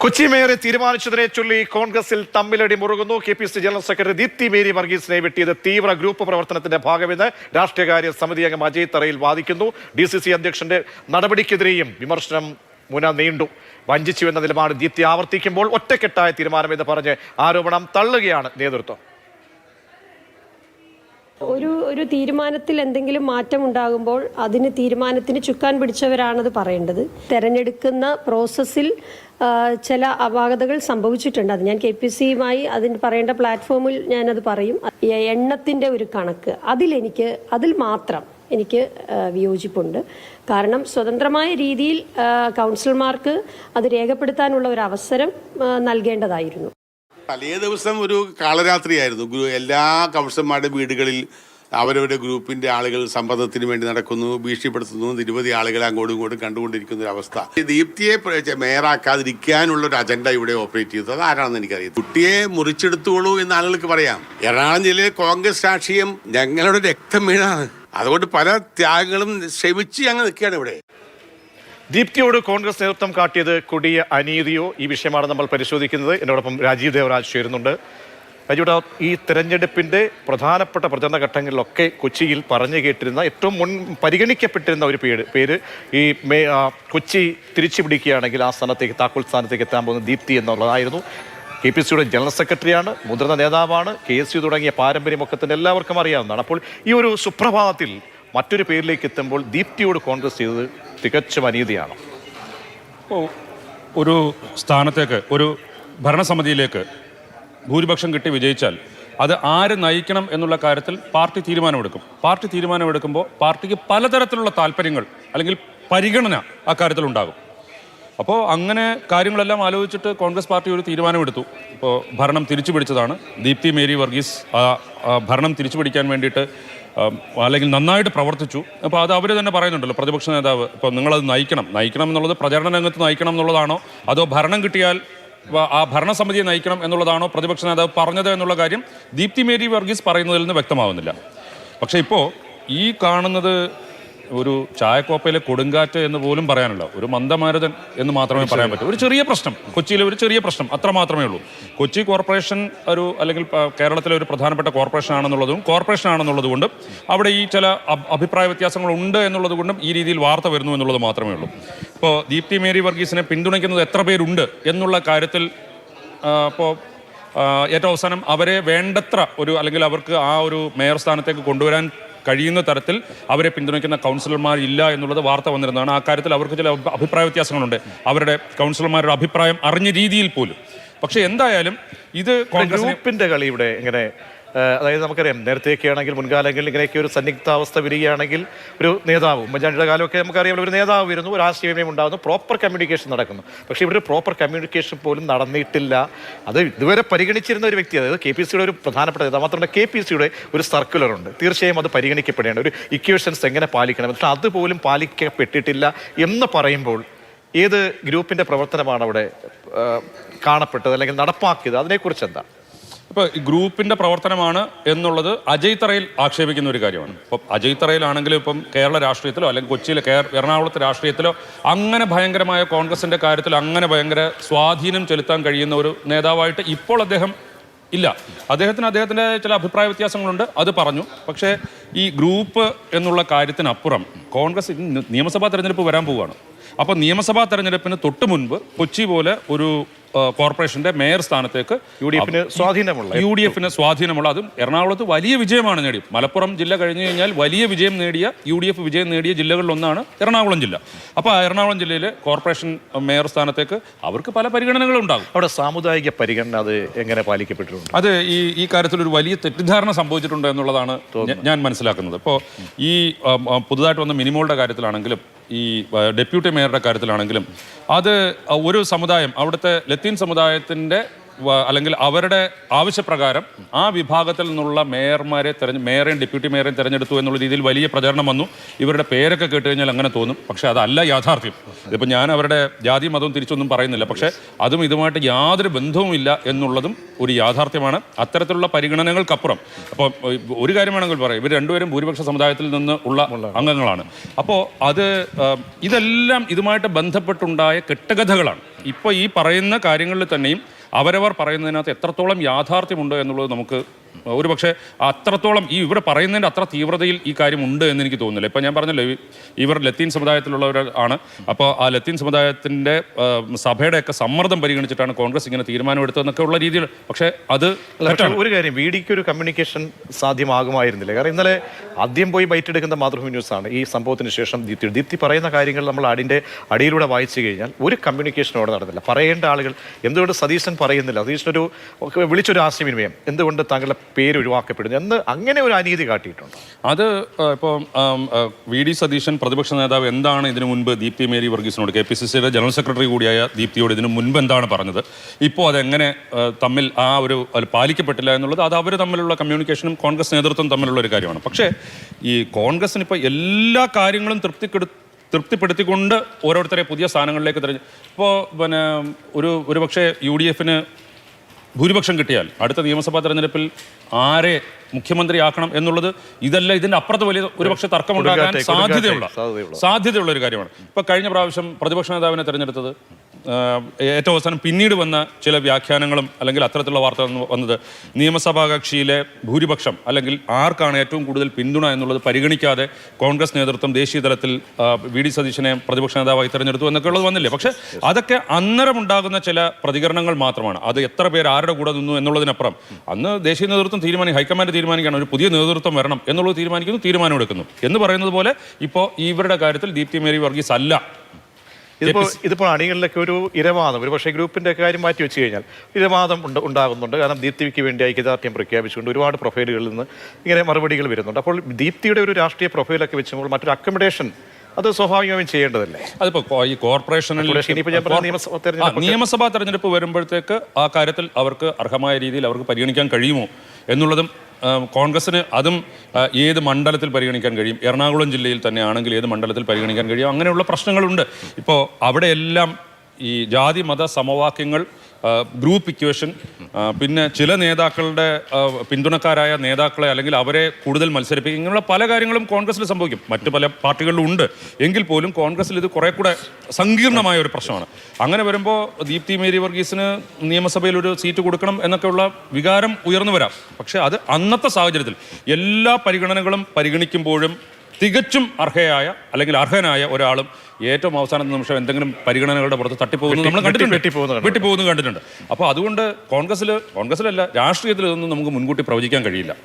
കൊച്ചി മേയറെ തീരുമാനിച്ചതിനെ ചൊല്ലി കോൺഗ്രസിൽ തമ്മിലടി മുറുകുന്നു. KPC general secretary Deepthi Mary വർഗീസിനെ വെട്ടിയത് തീവ്ര ഗ്രൂപ്പ് പ്രവർത്തനത്തിന്റെ ഭാഗമെന്ന് രാഷ്ട്രീയകാര്യ സമിതി അംഗം അജയ് തറയിൽ വാദിക്കുന്നു. DCC അധ്യക്ഷന്റെ നടപടിക്കെതിരെയും വിമർശനം നീണ്ടു. വഞ്ചിച്ചു എന്ന നിലപാട് ദീപ്തി ആവർത്തിക്കുമ്പോൾ ഒറ്റക്കെട്ടായ തീരുമാനമെന്ന് പറഞ്ഞ് ആരോപണം തള്ളുകയാണ് നേതൃത്വം. ഒരു തീരുമാനത്തിൽ എന്തെങ്കിലും മാറ്റം ഉണ്ടാകുമ്പോൾ തീരുമാനത്തിന് ചുക്കാൻ പിടിച്ചവരാണത് പറയേണ്ടത്. തെരഞ്ഞെടുക്കുന്ന പ്രോസസ്സിൽ ചില അപാകതകൾ സംഭവിച്ചിട്ടുണ്ട്. അത് ഞാൻ KPCയുമായി അതിന് പറയേണ്ട പ്ലാറ്റ്ഫോമിൽ ഞാനത് പറയും. എണ്ണത്തിൻ്റെ ഒരു കണക്ക് അതിൽ മാത്രം എനിക്ക് വിയോജിപ്പുണ്ട്. കാരണം സ്വതന്ത്രമായ രീതിയിൽ കൗൺസിലർമാർക്ക് അത് രേഖപ്പെടുത്താനുള്ള ഒരു അവസരം നൽകേണ്ടതായിരുന്നു. തലേ ദിവസം ഒരു കാളരാത്രിയായിരുന്നു. എല്ലാ കൗൺസിലർമാരുടെ വീടുകളിൽ അവരവരുടെ ഗ്രൂപ്പിന്റെ ആളുകൾ സമ്മതത്തിന് വേണ്ടി നടക്കുന്നു, ഭീഷണിപ്പെടുത്തുന്നു. നിരവധി ആളുകളെ അങ്ങോട്ടും ഇങ്ങോട്ടും കണ്ടുകൊണ്ടിരിക്കുന്ന ഒരു അവസ്ഥ. ദീപ്തിയെ മേയറാക്കാതിരിക്കാനുള്ള ഒരു അജണ്ട ഇവിടെ ഓപ്പറേറ്റ് ചെയ്തത് അത് ആരാണെന്ന് എനിക്കറിയാം. കുട്ടിയെ മുറിച്ചെടുത്തോളൂ എന്ന് ആളുകൾക്ക് പറയാം. എറണാകുളം ജില്ലയിലെ കോൺഗ്രസ് രാഷ്ട്രീയം ഞങ്ങളുടെ രക്തം വീണാണ്. അതുകൊണ്ട് പല ത്യാഗങ്ങളും ശ്രമിച്ച് ഞങ്ങൾ നിൽക്കുകയാണ് ഇവിടെ. ദീപ്തിയോട് കോൺഗ്രസ് നേതൃത്വം കാട്ടിയത് കൊടിയ അനീതിയോ? ഈ വിഷയമാണ് നമ്മൾ പരിശോധിക്കുന്നത്. എന്നോടൊപ്പം രാജീവ് ദേവരാജ് ചേരുന്നുണ്ട്. രാജീവ്, ഈ തെരഞ്ഞെടുപ്പിന്റെ പ്രധാനപ്പെട്ട പ്രചരണ ഘട്ടങ്ങളിലൊക്കെ കൊച്ചിയിൽ പറഞ്ഞു കേട്ടിരുന്ന ഏറ്റവും പരിഗണിക്കപ്പെട്ടിരുന്ന ഒരു പേര് ഈ കൊച്ചി തിരിച്ചു പിടിക്കുകയാണെങ്കിൽ ആ സ്ഥാനത്തേക്ക്, താക്കോൽ സ്ഥാനത്തേക്ക് എത്താൻ പോകുന്ന ദീപ്തി എന്നുള്ളതായിരുന്നു. KPCയുടെ ജനറൽ സെക്രട്ടറിയാണ്, മുതിർന്ന നേതാവാണ്, KSU തുടങ്ങിയ പാരമ്പര്യമൊക്കെ തന്നെ എല്ലാവർക്കും അറിയാവുന്നതാണ്. അപ്പോൾ ഈ ഒരു സുപ്രഭാതത്തിൽ മറ്റൊരു പേരിലേക്ക് എത്തുമ്പോൾ ദീപ്തിയോട് കോൺഗ്രസ് ചെയ്തത് തികച്ചും അനീതിയാണ്. ഒരു സ്ഥാനത്തേക്ക്, ഒരു ഭരണസമിതിയിലേക്ക് ഭൂരിപക്ഷം കിട്ടി വിജയിച്ചാൽ അത് ആര് നയിക്കണം എന്നുള്ള കാര്യത്തിൽ പാർട്ടി തീരുമാനമെടുക്കും. പാർട്ടി തീരുമാനമെടുക്കുമ്പോൾ പാർട്ടിക്ക് പലതരത്തിലുള്ള താല്പര്യങ്ങൾ അല്ലെങ്കിൽ പരിഗണന അക്കാര്യത്തിലുണ്ടാകും. അപ്പോൾ അങ്ങനെ കാര്യങ്ങളെല്ലാം ആലോചിച്ചിട്ട് കോൺഗ്രസ് പാർട്ടി ഒരു തീരുമാനമെടുത്തു. ഇപ്പോൾ ഭരണം തിരിച്ചു പിടിച്ചതാണ്. ദീപ്തി മേരി വർഗീസ് ഭരണം തിരിച്ചു പിടിക്കാൻ വേണ്ടിയിട്ട് അല്ലെങ്കിൽ നന്നായിട്ട് പ്രവർത്തിച്ചു. അപ്പോൾ അത് അവർ തന്നെ പറയുന്നുണ്ടല്ലോ, പ്രതിപക്ഷ നേതാവ്. ഇപ്പോൾ നിങ്ങളത് നയിക്കണം എന്നുള്ളത് പ്രചരണ രംഗത്ത് നയിക്കണം എന്നുള്ളതാണോ, അതോ ഭരണം കിട്ടിയാൽ ആ ഭരണസമിതിയെ നയിക്കണം എന്നുള്ളതാണോ പ്രതിപക്ഷ നേതാവ് പറഞ്ഞത് എന്നുള്ള കാര്യം ദീപ്തി മേരി വർഗീസ് പറയുന്നതിൽ നിന്ന് വ്യക്തമാവുന്നില്ല. പക്ഷേ ഇപ്പോൾ ഈ കാണുന്നത് ഒരു ചായക്കോപ്പയിലെ കൊടുങ്കാറ്റ് എന്ന് പോലും പറയാനുള്ള ഒരു മന്ദമാരുതൻ എന്ന് മാത്രമേ പറയാൻ പറ്റൂ. ഒരു ചെറിയ പ്രശ്നം, കൊച്ചിയിലെ ഒരു ചെറിയ പ്രശ്നം, അത്ര മാത്രമേ ഉള്ളൂ. കൊച്ചി കോർപ്പറേഷൻ അല്ലെങ്കിൽ കേരളത്തിലെ ഒരു പ്രധാനപ്പെട്ട കോർപ്പറേഷൻ ആണെന്നുള്ളത് കൊണ്ടും അവിടെ ഈ ചില അഭിപ്രായ വ്യത്യാസങ്ങൾ ഉണ്ട് എന്നുള്ളത് കൊണ്ടും ഈ രീതിയിൽ വാർത്ത വരുന്നു എന്നുള്ളത് മാത്രമേ ഉള്ളൂ. ഇപ്പോൾ ദീപ്തി മേരി വർഗീസിനെ പിന്തുണയ്ക്കുന്നത് എത്ര പേരുണ്ട് എന്നുള്ള കാര്യത്തിൽ ഇപ്പോൾ ഏറ്റവും അവസാനം അവരെ വേണ്ടത്ര അല്ലെങ്കിൽ അവർക്ക് ആ ഒരു മേയർ സ്ഥാനത്തേക്ക് കൊണ്ടുവരാൻ കഴിയുന്ന തരത്തിൽ അവരെ പിന്തുണയ്ക്കുന്ന കൗൺസിലർമാർ ഇല്ല എന്നുള്ളത് വാർത്ത വന്നിരുന്നതാണ്. ആ കാര്യത്തിൽ അവർക്ക് ചില അഭിപ്രായ വ്യത്യാസങ്ങളുണ്ട്, അവരുടെ കൗൺസിലർമാരുടെ അഭിപ്രായം അറിഞ്ഞ രീതിയിൽ പോലും. പക്ഷെ എന്തായാലും ഇത് ഗ്രൂപ്പിന്റെ കളി ഇവിടെ എങ്ങനെ, അതായത് നമുക്കറിയാം നേരത്തെയൊക്കെ ആണെങ്കിൽ മുൻകാലങ്ങളിൽ ഇങ്ങനെയൊക്കെ ഒരു സന്നിഗ്ധാവസ്ഥ വരികയാണെങ്കിൽ ഒരു നേതാവ്, ഉമ്മൻചാണ്ടിയുടെ കാലമൊക്കെ നമുക്കറിയാം, ഒരു നേതാവ് വരുന്നു, ഒരു ആശയവിനിമയം ഉണ്ടാകുന്നു, പ്രോപ്പർ കമ്മ്യൂണിക്കേഷൻ നടക്കുന്നു. പക്ഷേ ഇവിടെ പ്രോപ്പർ കമ്മ്യൂണിക്കേഷൻ പോലും നടന്നിട്ടില്ല. അത് ഇതുവരെ പരിഗണിച്ചിരുന്ന ഒരു വ്യക്തി, അതായത് KPCയുടെ ഒരു പ്രധാനപ്പെട്ട നേതാവ്. മാത്രമല്ല KPCയുടെ ഒരു സർക്കുലറുണ്ട്, തീർച്ചയായും അത് പരിഗണിക്കപ്പെടേണ്ട ഒരു ഇക്വേഷൻസ് എങ്ങനെ പാലിക്കണം, പക്ഷേ അതുപോലും പാലിക്കപ്പെട്ടിട്ടില്ല എന്ന് പറയുമ്പോൾ ഏത് ഗ്രൂപ്പിൻ്റെ പ്രവർത്തനമാണ് അവിടെ കാണപ്പെട്ടത് അല്ലെങ്കിൽ നടപ്പാക്കിയത്? അതിനെക്കുറിച്ച് എന്താ? ഇപ്പോൾ ഗ്രൂപ്പിൻ്റെ പ്രവർത്തനമാണ് എന്നുള്ളത് അജയ് തറയിൽ ആക്ഷേപിക്കുന്ന ഒരു കാര്യമാണ്. ഇപ്പം അജയ് തറയിലാണെങ്കിലും ഇപ്പം കേരള രാഷ്ട്രീയത്തിലോ അല്ലെങ്കിൽ കൊച്ചിയിലെ എറണാകുളത്തെ രാഷ്ട്രീയത്തിലോ അങ്ങനെ ഭയങ്കരമായ കോൺഗ്രസിൻ്റെ കാര്യത്തിൽ അങ്ങനെ ഭയങ്കര സ്വാധീനം ചെലുത്താൻ കഴിയുന്ന ഒരു നേതാവായിട്ട് ഇപ്പോൾ അദ്ദേഹം ഇല്ല. അദ്ദേഹത്തിൻ്റെ ചില അഭിപ്രായ വ്യത്യാസങ്ങളുണ്ട്, അത് പറഞ്ഞു. പക്ഷേ ഈ ഗ്രൂപ്പ് എന്നുള്ള കാര്യത്തിനപ്പുറം കോൺഗ്രസ് നിയമസഭാ തെരഞ്ഞെടുപ്പ് വരാൻ പോവുകയാണ്. അപ്പോൾ നിയമസഭാ തെരഞ്ഞെടുപ്പിന് തൊട്ട് മുൻപ് കൊച്ചി പോലെ ഒരു കോർപ്പറേഷന്റെ മേയർ സ്ഥാനത്തേക്ക് UDFന് സ്വാധീനമുള്ള, അതും എറണാകുളത്ത് വലിയ വിജയമാണ് നേടി. മലപ്പുറം ജില്ല കഴിഞ്ഞു കഴിഞ്ഞാൽ വലിയ വിജയം നേടിയ UDF വിജയം നേടിയ ജില്ലകളിലൊന്നാണ് എറണാകുളം ജില്ല. അപ്പോൾ ആ എറണാകുളം ജില്ലയിലെ കോർപ്പറേഷൻ മേയർ സ്ഥാനത്തേക്ക് അവർക്ക് പല പരിഗണനകളും ഉണ്ടാകും. അവിടെ സാമുദായിക പരിഗണന അത് എങ്ങനെ പാലിക്കപ്പെട്ടിട്ടുണ്ട്? അത് ഈ കാര്യത്തിൽ ഒരു വലിയ തെറ്റിദ്ധാരണ സംഭവിച്ചിട്ടുണ്ട് എന്നുള്ളതാണ് ഞാൻ മനസ്സിലാക്കുന്നത്. ഇപ്പോൾ ഈ പുതുതായിട്ട് വന്ന മിനിമോളുടെ കാര്യത്തിലാണെങ്കിലും ഈ ഡെപ്യൂട്ടി മേയറുടെ കാര്യത്തിലാണെങ്കിലും അത് ഒരു സമുദായം, അവിടുത്തെ ലത്തീൻ സമുദായത്തിൻ്റെ അല്ലെങ്കിൽ അവരുടെ ആവശ്യപ്രകാരം ആ വിഭാഗത്തിൽ നിന്നുള്ള മേയറേയും ഡെപ്യൂട്ടി മേയറേയും തിരഞ്ഞെടുത്തു എന്നുള്ള രീതിയിൽ വലിയ പ്രചരണം വന്നു. ഇവരുടെ പേരൊക്കെ കേട്ട് കഴിഞ്ഞാൽ അങ്ങനെ തോന്നും, പക്ഷേ അതല്ല യാഥാർത്ഥ്യം. ഇതിപ്പോൾ ഞാൻ അവരുടെ ജാതി മതവും തിരിച്ചൊന്നും പറയുന്നില്ല, പക്ഷേ അതും ഇതുമായിട്ട് യാതൊരു ബന്ധവുമില്ല എന്നുള്ളതും ഒരു യാഥാർത്ഥ്യമാണ്. അത്തരത്തിലുള്ള പരിഗണനകൾക്കപ്പുറം അപ്പോൾ ഒരു കാര്യം വേണമെങ്കിൽ പറയാം, ഇവർ രണ്ടുപേരും ഭൂരിപക്ഷ സമുദായത്തിൽ നിന്ന് ഉള്ള അംഗങ്ങളാണ്. അപ്പോൾ അത് ഇതെല്ലാം ഇതുമായിട്ട് ബന്ധപ്പെട്ടുണ്ടായ കെട്ടുകഥകളാണ്. ഇപ്പോൾ ഈ പറയുന്ന കാര്യങ്ങളിൽ തന്നെയും അവരവർ പറയുന്നതിനകത്ത് എത്രത്തോളം യാഥാർത്ഥ്യമുണ്ട് എന്നുള്ളത് നമുക്ക് ഒരുപക്ഷെ അത്രത്തോളം ഇവിടെ പറയുന്നതിൻ്റെ അത്ര തീവ്രതയിൽ ഈ കാര്യം ഉണ്ട് എന്ന് എനിക്ക് തോന്നുന്നില്ല. ഇപ്പം ഞാൻ പറഞ്ഞല്ലോ, ഇവർ ലത്തീൻ സമുദായത്തിലുള്ളവരാണ്. അപ്പോൾ ആ ലത്തീൻ സമുദായത്തിൻ്റെ സഭയുടെയൊക്കെ സമ്മർദ്ദം പരിഗണിച്ചിട്ടാണ് കോൺഗ്രസ് ഇങ്ങനെ തീരുമാനമെടുത്തതെന്നൊക്കെ ഉള്ള രീതിയിൽ. പക്ഷേ അത് ഒരു കാര്യം, വി ഡിക്ക് ഒരു കമ്മ്യൂണിക്കേഷൻ സാധ്യമാകുമായിരുന്നില്ല. കാരണം ഇന്നലെ ആദ്യം പോയി ബൈറ്റ് എടുക്കുന്ന മാതൃഭൂമി ന്യൂസാണ് ഈ സംഭവത്തിന് ശേഷം ദീപ്തി പറയുന്ന കാര്യങ്ങൾ നമ്മൾ അതിൻ്റെ അടിയിലൂടെ വായിച്ചു കഴിഞ്ഞാൽ ഒരു കമ്മ്യൂണിക്കേഷൻ അവിടെ നടന്നില്ല. പറയേണ്ട ആളുകൾ എന്തുകൊണ്ട് സതീശൻ പറയുന്നില്ല, സതീശനൊരു വിളിച്ചൊരു ആശയവിനിമയം എന്തുകൊണ്ട് താങ്കളുടെ പേര് ഒഴിവാക്കപ്പെടുന്നു എന്ന് അങ്ങനെ ഒരു അനീതി കാട്ടിയിട്ടുണ്ട്. അത് ഇപ്പോൾ വി ഡി സതീശൻ പ്രതിപക്ഷ നേതാവ് എന്താണ് ഇതിനു മുൻപ് ദീപ്തി മേരി വർഗീസിനോട്, KPCCയുടെ ജനറൽ സെക്രട്ടറി കൂടിയായ ദീപ്തിയോട് ഇതിനു മുൻപ് എന്താണ് പറഞ്ഞത്, ഇപ്പോൾ അതെങ്ങനെ തമ്മിൽ ആ ഒരു പാലിക്കപ്പെട്ടില്ല എന്നുള്ളത് അത് അവർ തമ്മിലുള്ള കമ്മ്യൂണിക്കേഷനും കോൺഗ്രസ് നേതൃത്വം തമ്മിലുള്ള ഒരു കാര്യമാണ്. പക്ഷേ ഈ കോൺഗ്രസിന് ഇപ്പോൾ എല്ലാ കാര്യങ്ങളും തൃപ്തിപ്പെടുത്തിക്കൊണ്ട് ഓരോരുത്തരെ പുതിയ സ്ഥാനങ്ങളിലേക്ക് ഇപ്പോൾ പിന്നെ ഒരു പക്ഷേ UDFന് ഭൂരിപക്ഷം കിട്ടിയാൽ അടുത്ത നിയമസഭാ തെരഞ്ഞെടുപ്പിൽ ആരെ മുഖ്യമന്ത്രിയാക്കണം എന്നുള്ളത് ഇതെല്ലാം ഇതിൻ്റെ അപ്പുറത്ത് വലിയ ഒരുപക്ഷെ തർക്കമുണ്ടാകാൻ സാധ്യതയുള്ള ഒരു കാര്യമാണ്. ഇപ്പോൾ കഴിഞ്ഞ പ്രാവശ്യം പ്രതിപക്ഷ നേതാവിനെ തെരഞ്ഞെടുത്തത് ഏറ്റവും അവസാനം പിന്നീട് വന്ന ചില വ്യാഖ്യാനങ്ങളും അല്ലെങ്കിൽ അത്തരത്തിലുള്ള വാർത്തകൾ വന്നത് നിയമസഭാ കക്ഷിയിലെ ഭൂരിപക്ഷം അല്ലെങ്കിൽ ആർക്കാണ് ഏറ്റവും കൂടുതൽ പിന്തുണ എന്നുള്ളത് പരിഗണിക്കാതെ കോൺഗ്രസ് നേതൃത്വം ദേശീയ തലത്തിൽ വി ഡി സതീശനെ പ്രതിപക്ഷ നേതാവായി തെരഞ്ഞെടുത്തു എന്നൊക്കെ ഉള്ളത് വന്നില്ലേ. പക്ഷേ അതൊക്കെ അന്നേരമുണ്ടാകുന്ന ചില പ്രതികരണങ്ങൾ മാത്രമാണ്. അത് എത്ര പേർ ആരുടെ കൂടെ നിന്നു എന്നുള്ളതിനപ്പുറം അന്ന് ദേശീയ നേതൃത്വം ഹൈക്കമാൻഡ് തീരുമാനിക്കുകയാണ് ഒരു പുതിയ നേതൃത്വം വരണം എന്നുള്ളത് തീരുമാനമെടുക്കുന്നു എന്ന് പറയുന്നത് പോലെ ഇപ്പോൾ ഇവരുടെ കാര്യത്തിൽ ദീപ്തി മേരി വർഗീസ് അല്ല. ഇതിപ്പോൾ അണികളിലൊക്കെ ഒരു ഇരവാദം, ഒരു പക്ഷേ ഗ്രൂപ്പിൻ്റെ കാര്യം മാറ്റി വെച്ച് കഴിഞ്ഞാൽ ഇരവാദം ഉണ്ടാകുന്നുണ്ട്. കാരണം ദീപ്തിക്ക് വേണ്ടി ഐക്യദാർഢ്യം പ്രഖ്യാപിച്ചുകൊണ്ട് ഒരുപാട് പ്രൊഫൈലുകളിൽ നിന്ന് ഇങ്ങനെ മറുപടികൾ വരുന്നുണ്ട്. അപ്പോൾ ദീപ്തിയുടെ ഒരു രാഷ്ട്രീയ പ്രൊഫൈലൊക്കെ വെച്ചുമ്പോൾ മറ്റൊരു അക്കോമഡേഷൻ അത് സ്വാഭാവികമായും ചെയ്യേണ്ടതല്ലേ? അതിപ്പോൾ ഈ കോർപ്പറേഷനിൽ നിയമസഭാ തെരഞ്ഞെടുപ്പ് വരുമ്പോഴത്തേക്ക് ആ കാര്യത്തിൽ അവർക്ക് അർഹമായ രീതിയിൽ അവർക്ക് പരിഗണിക്കാൻ കഴിയുമോ എന്നുള്ളതും കോൺഗ്രസിന് അതും ഏത് മണ്ഡലത്തിൽ പരിഗണിക്കാൻ കഴിയും, എറണാകുളം ജില്ലയിൽ തന്നെ ആണെങ്കിൽ ഏത് മണ്ഡലത്തിൽ പരിഗണിക്കാൻ കഴിയും, അങ്ങനെയുള്ള പ്രശ്നങ്ങളുണ്ട്. ഇപ്പോൾ അവിടെയെല്ലാം ഈ ജാതി മത സമവാക്യങ്ങൾ, ഗ്രൂപ്പ് ഇക്വേഷൻ, പിന്നെ ചില നേതാക്കളുടെ പിന്തുണക്കാരായ നേതാക്കളെ അല്ലെങ്കിൽ അവരെ കൂടുതൽ മത്സരിപ്പിക്കുക, ഇങ്ങനെയുള്ള പല കാര്യങ്ങളും കോൺഗ്രസിൽ സംഭവിക്കും. മറ്റു പല പാർട്ടികളിലും ഉണ്ട്. എങ്കിൽ പോലും കോൺഗ്രസിൽ ഇത് കുറെ കൂടെ സങ്കീർണമായ ഒരു പ്രശ്നമാണ്. അങ്ങനെ വരുമ്പോൾ ദീപ്തി മേരി വർഗീസിന് നിയമസഭയിൽ ഒരു സീറ്റ് കൊടുക്കണം എന്നൊക്കെയുള്ള വികാരം ഉയർന്നു വരാം. പക്ഷേ അത് അന്നത്തെ സാഹചര്യത്തിൽ എല്ലാ പരിഗണനകളും പരിഗണിക്കുമ്പോഴും തികച്ചും അർഹനായ ഒരാളും ഏറ്റവും അവസാന നിമിഷം എന്തെങ്കിലും പരിഗണനകളുടെ പുറത്ത് തട്ടിപ്പോകുന്നത് നമ്മൾ വെട്ടിപ്പോകുന്നത് കണ്ടിട്ടുണ്ട്. അപ്പോൾ അതുകൊണ്ട് കോൺഗ്രസിലല്ല രാഷ്ട്രീയത്തിൽ ഇതൊന്നും നമുക്ക് മുൻകൂട്ടി പ്രവചിക്കാൻ കഴിയില്ല.